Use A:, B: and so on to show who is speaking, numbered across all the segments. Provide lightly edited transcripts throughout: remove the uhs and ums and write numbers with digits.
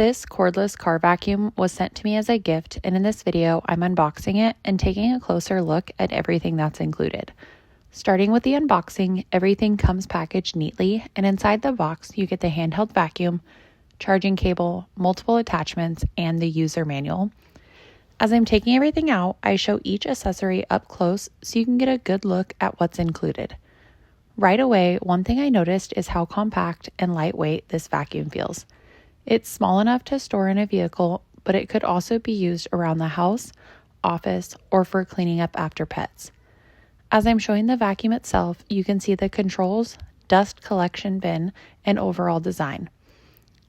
A: This cordless car vacuum was sent to me as a gift, and in this video, I'm unboxing it and taking a closer look at everything that's included. Starting with the unboxing, everything comes packaged neatly, and inside the box, you get the handheld vacuum, charging cable, multiple attachments, and the user manual. As I'm taking everything out, I show each accessory up close so you can get a good look at what's included. Right away, one thing I noticed is how compact and lightweight this vacuum feels. It's small enough to store in a vehicle, but it could also be used around the house, office, or for cleaning up after pets. As I'm showing the vacuum itself, you can see the controls, dust collection bin, and overall design.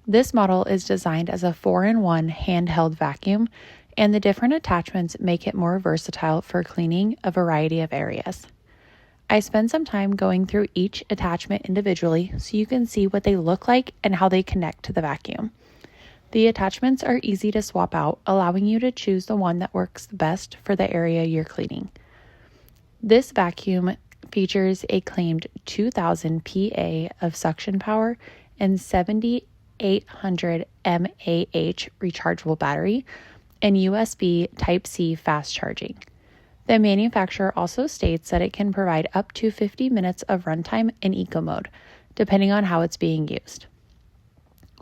A: This model is designed as a 4-in-1 handheld vacuum, and the different attachments make it more versatile for cleaning a variety of areas. I spend some time going through each attachment individually so you can see what they look like and how they connect to the vacuum. The attachments are easy to swap out, allowing you to choose the one that works the best for the area you're cleaning. This vacuum features a claimed 2000 PA of suction power and 7800 mAh rechargeable battery and USB Type-C fast charging. The manufacturer also states that it can provide up to 50 minutes of runtime in eco mode, depending on how it's being used.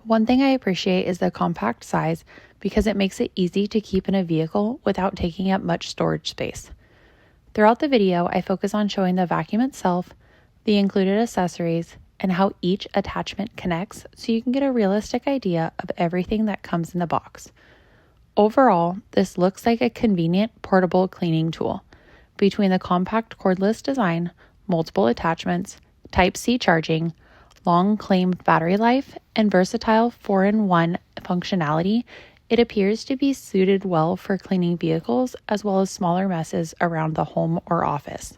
A: One thing I appreciate is the compact size because it makes it easy to keep in a vehicle without taking up much storage space. Throughout the video, I focus on showing the vacuum itself, the included accessories, and how each attachment connects so you can get a realistic idea of everything that comes in the box. Overall, this looks like a convenient portable cleaning tool. Between the compact cordless design, multiple attachments, Type-C charging, long claimed battery life, and versatile 4-in-1 functionality, it appears to be suited well for cleaning vehicles as well as smaller messes around the home or office.